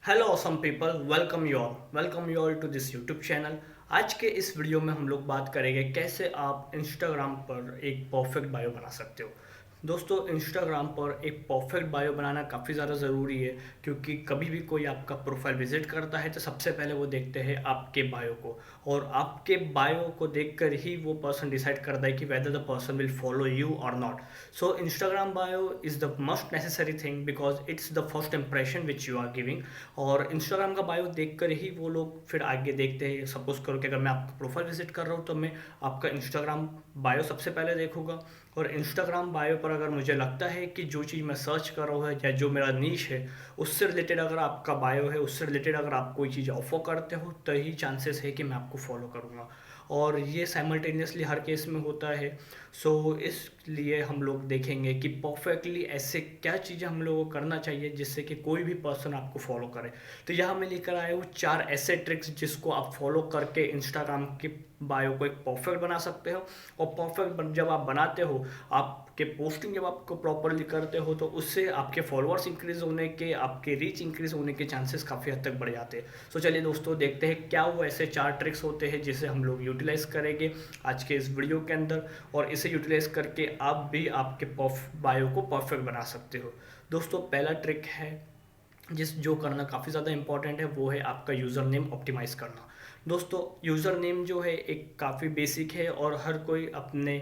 Hello awesome people, welcome you all to this YouTube channel. आज के इस video में हम लोग बात करेंगे कैसे आप इंस्टाग्राम पर एक परफेक्ट बायो बना सकते हो। दोस्तों, इंस्टाग्राम पर एक परफेक्ट बायो बनाना काफ़ी ज़्यादा ज़रूरी है, क्योंकि कभी भी कोई आपका प्रोफाइल विजिट करता है तो सबसे पहले वो देखते हैं आपके बायो को, और आपके बायो को देखकर ही वो पर्सन डिसाइड करता है कि whether the person will follow you or not. So Instagram bio is the must necessary thing because it's the first impression which you are giving. और इंस्टाग्राम का बायो देखकर ही वो लोग फिर आगे देखते हैं। सपोज करो कि अगर मैं आपका प्रोफाइल विजिट कर रहा हूँ तो मैं आपका इंस्टाग्राम बायो सबसे पहले देखूंगा, और इंस्टाग्राम बायो पर अगर मुझे लगता है कि जो चीज़ मैं सर्च कर रहा हूँ या जो मेरा नीश है उससे रिलेटेड अगर आपका बायो है, उससे रिलेटेड अगर आप कोई चीज़ ऑफर करते हो तो ही चांसेस है कि मैं आपको फॉलो करूँगा। और ये साइमल्टेनियसली हर केस में होता है। सो इसलिए हम लोग देखेंगे कि परफेक्टली ऐसे क्या चीज़ें हम लोगों को करना चाहिए जिससे कि कोई भी पर्सन आपको फॉलो करे। तो यहाँ मैं लेकर आया हूँ 4 ऐसे ट्रिक्स जिसको आप फॉलो करके इंस्टाग्राम की बायो को एक परफेक्ट बना सकते हो। और परफेक्ट जब आप बनाते हो, आपके पोस्टिंग जब आपको प्रॉपरली करते हो, तो उससे आपके फॉलोअर्स इंक्रीज होने के, आपके रीच इंक्रीज होने के चांसेस काफ़ी हद तक बढ़ जाते हैं। सो चलिए दोस्तों, देखते हैं क्या वो ऐसे 4 ट्रिक्स होते हैं जिसे हम लोग यूटिलाइज करेंगे आज के इस वीडियो के अंदर, और इसे यूटिलाइज करके आप भी आपके बायो को परफेक्ट बना सकते हो। दोस्तों, पहला ट्रिक है जो करना काफ़ी ज़्यादा इंपॉर्टेंट है, वो है आपका यूज़र नेम ऑप्टिमाइज़ करना। दोस्तों, यूज़र नेम जो है एक काफ़ी बेसिक है और हर कोई अपने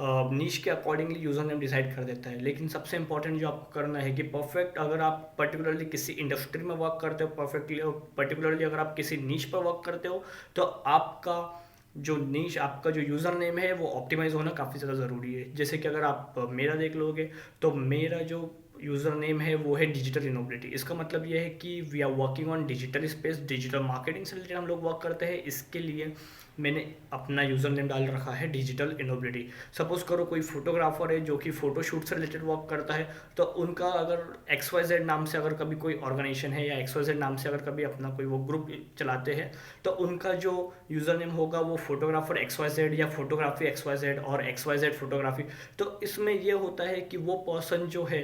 नीश के अकॉर्डिंगली यूज़र नेम डिसाइड कर देता है, लेकिन सबसे इंपॉर्टेंट जो आपको करना है कि परफेक्ट, अगर आप पर्टिकुलरली किसी इंडस्ट्री में वर्क करते हो, परफेक्टली पर्टिकुलरली अगर आप किसी नीश पर वर्क करते हो, तो आपका जो नीश, आपका जो यूज़र नेम है वो ऑप्टिमाइज होना काफ़ी ज़्यादा ज़रूरी है। जैसे कि अगर आप मेरा देख लोगे तो मेरा जो यूज़र नेम है वो है डिजिटल इनोबिलिटी। इसका मतलब ये है कि we are working on digital space, digital marketing से रिलेटेड हम लोग वर्क करते हैं। इसके लिए मैंने अपना यूज़र नेम डाल रखा है डिजिटल इनोबिलिटी। सपोज करो कोई फोटोग्राफर है जो कि फ़ोटोशूट से रिलेटेड वर्क करता है, तो उनका अगर XYZ नाम से अगर कभी कोई ऑर्गेनाइजेशन है या XYZ नाम से अगर कभी अपना कोई वो ग्रुप चलाते हैं, तो उनका जो यूज़र नेम होगा वो फोटोग्राफर XYZ या फोटोग्राफी XYZ और XYZ फोटोग्राफी। तो इसमें ये होता है कि वो पर्सन जो है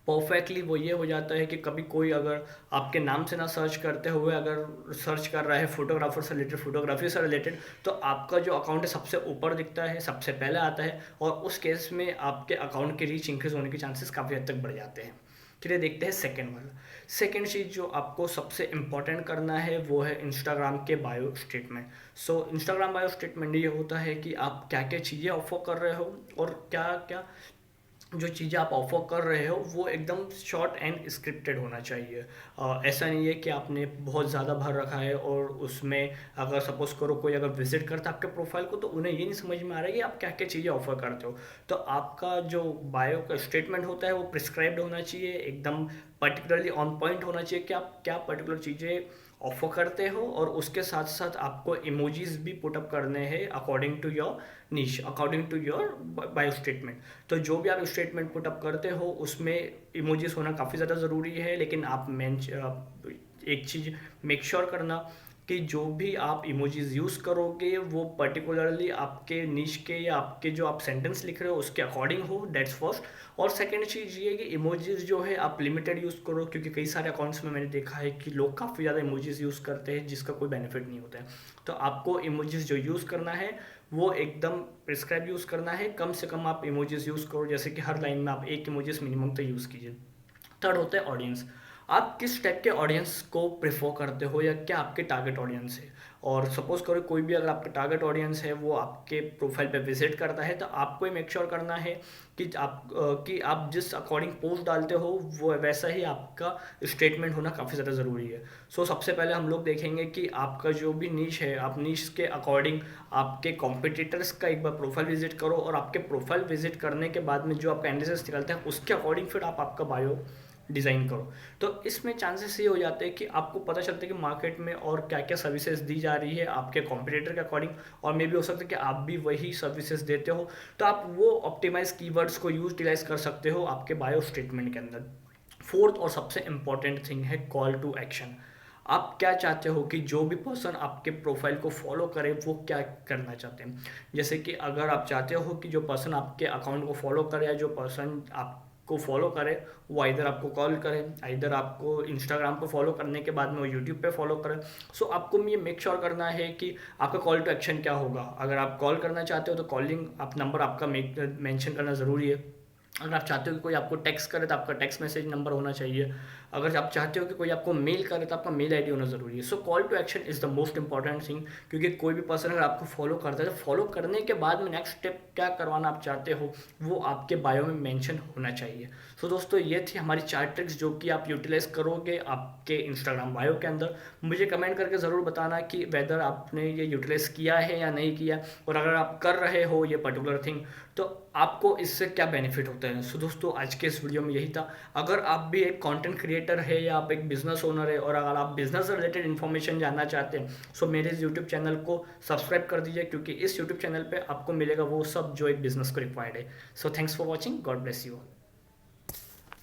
परफेक्टली वो ये हो जाता है कि कभी कोई अगर आपके नाम से ना सर्च करते हुए अगर सर्च कर रहा है फोटोग्राफर से रिलेटेड, फोटोग्राफी से रिलेटेड, तो आपका जो अकाउंट है सबसे ऊपर दिखता है, सबसे पहले आता है, और उस केस में आपके अकाउंट के रीच इंक्रीज होने के चांसेस काफ़ी हद तक बढ़ जाते हैं। चलिए देखते हैं सेकेंड वाला। सेकेंड चीज़ जो आपको सबसे इंपॉर्टेंट करना है वो है इंस्टाग्राम के बायो स्टेटमेंट। सो इंस्टाग्राम बायो स्टेटमेंट ये होता है कि आप क्या क्या चीज़ें ऑफर कर रहे हो, और क्या क्या जो चीज़ें आप ऑफर कर रहे हो वो एकदम शॉर्ट एंड स्क्रिप्टेड होना चाहिए। ऐसा नहीं है कि आपने बहुत ज़्यादा भर रखा है और उसमें अगर सपोज करो कोई अगर विजिट करता है आपके प्रोफाइल को तो उन्हें ये नहीं समझ में आ रहा है कि आप क्या क्या चीज़ें ऑफर करते हो। तो आपका जो बायो का स्टेटमेंट होता है वो प्रिस्क्राइब्ड होना चाहिए, एकदम पर्टिकुलरली ऑन पॉइंट होना चाहिए कि आप क्या पर्टिकुलर चीज़ें ऑफर करते हो, और उसके साथ साथ आपको इमोजीज भी पुटअप करने हैं according to your niche, according to your bio statement. तो जो भी आप स्टेटमेंट पुटअप करते हो उसमें इमोजीज होना काफ़ी ज़्यादा ज़रूरी है, लेकिन आप एक चीज़ मेक श्योर करना कि जो भी आप इमोजीज यूज़ करोगे वो पर्टिकुलरली आपके नीश के या आपके जो आप सेंटेंस लिख रहे हो उसके अकॉर्डिंग हो, दैट्स फर्स्ट। और सेकंड चीज़ ये है कि इमोजीज जो है आप लिमिटेड यूज़ करो, क्योंकि कई सारे अकाउंट्स में मैंने देखा है कि लोग काफ़ी ज़्यादा इमोजीज यूज़ करते हैं जिसका कोई बेनिफिट नहीं होता है। तो आपको इमोजीज जो यूज़ करना है वो एकदम प्रिस्क्राइब यूज़ करना है, कम से कम आप इमोजीज यूज़ करो, जैसे कि हर लाइन में आप एक इमोजीज मिनिमम तो यूज़ कीजिए। थर्ड होता है ऑडियंस। आप किस टाइप के ऑडियंस को प्रेफर करते हो या क्या आपके टारगेट ऑडियंस है। और सपोज करो कोई भी अगर आपका टारगेट ऑडियंस है वो आपके प्रोफाइल पे विजिट करता है, तो आपको ही मेक श्योर करना है कि आप जिस अकॉर्डिंग पोस्ट डालते हो वो वैसा ही आपका स्टेटमेंट होना काफ़ी ज़्यादा ज़रूरी है। सो सबसे पहले हम लोग देखेंगे कि आपका जो भी नीश है, आप नीश के अकॉर्डिंग आपके कॉम्पिटिटर्स का एक बार प्रोफाइल विजिट करो, और आपके प्रोफाइल विजिट करने के बाद में जो आपका एनालिसिस निकलता है उसके अकॉर्डिंग फिर आप आपका बायो डिज़ाइन करो। तो इसमें चांसेस ये हो जाते हैं कि आपको पता चलता है कि मार्केट में और क्या क्या सर्विसेज दी जा रही है आपके कॉम्पिटिटर के अकॉर्डिंग, और मे भी हो सकता है कि आप भी वही सर्विसेज देते हो, तो आप वो ऑप्टिमाइज कीवर्ड्स को यूटिलाइज कर सकते हो आपके बायो स्टेटमेंट के अंदर। फोर्थ और सबसे इंपॉर्टेंट थिंग है कॉल टू एक्शन। आप क्या चाहते हो कि जो भी पर्सन आपके प्रोफाइल को फॉलो करे वो क्या करना चाहते हैं। जैसे कि अगर आप चाहते हो कि जो पर्सन आपके अकाउंट को फॉलो करे या जो पर्सन आप को फॉलो करे वो इधर आपको कॉल करे, इधर आपको इंस्टाग्राम पर फॉलो करने के बाद में वो यूट्यूब पे फॉलो करे। सो आपको ये मेक श्योर करना है कि आपका कॉल टू एक्शन क्या होगा। अगर आप कॉल करना चाहते हो तो कॉलिंग आप नंबर आपका मेंशन करना ज़रूरी है। अगर आप चाहते हो कि कोई आपको टेक्स्ट करे तो आपका टेक्स्ट मैसेज नंबर होना चाहिए। अगर आप चाहते हो कि कोई आपको मेल करे तो आपका मेल आईडी होना ज़रूरी है। So call to action is the most important thing, क्योंकि कोई भी पर्सन अगर आपको फॉलो करता है तो फॉलो करने के बाद में नेक्स्ट स्टेप क्या करवाना आप चाहते हो वो आपके बायो में मेंशन होना चाहिए। सो दोस्तों ये थी हमारी 4 ट्रिक्स जो कि आप यूटिलाइज करोगे आपके इंस्टाग्राम बायो के अंदर। मुझे कमेंट करके ज़रूर बताना कि वेदर आपने ये यूटिलाइज किया है या नहीं किया, और अगर आप कर रहे हो ये पर्टिकुलर थिंग तो आपको इससे क्या बेनिफिट होता है। सो दोस्तों आज के इस वीडियो में यही था। अगर आप भी एक कंटेंट क्रिएटर है या आप एक बिजनेस ओनर है और अगर आप बिजनेस रिलेटेड इन्फॉर्मेशन जानना चाहते हैं सो मेरे इस यूट्यूब चैनल को सब्सक्राइब कर दीजिए, क्योंकि इस यूट्यूब चैनल पे आपको मिलेगा वो सब जो एक बिजनेस को रिक्वायर्ड है। So thanks for watching, God bless you.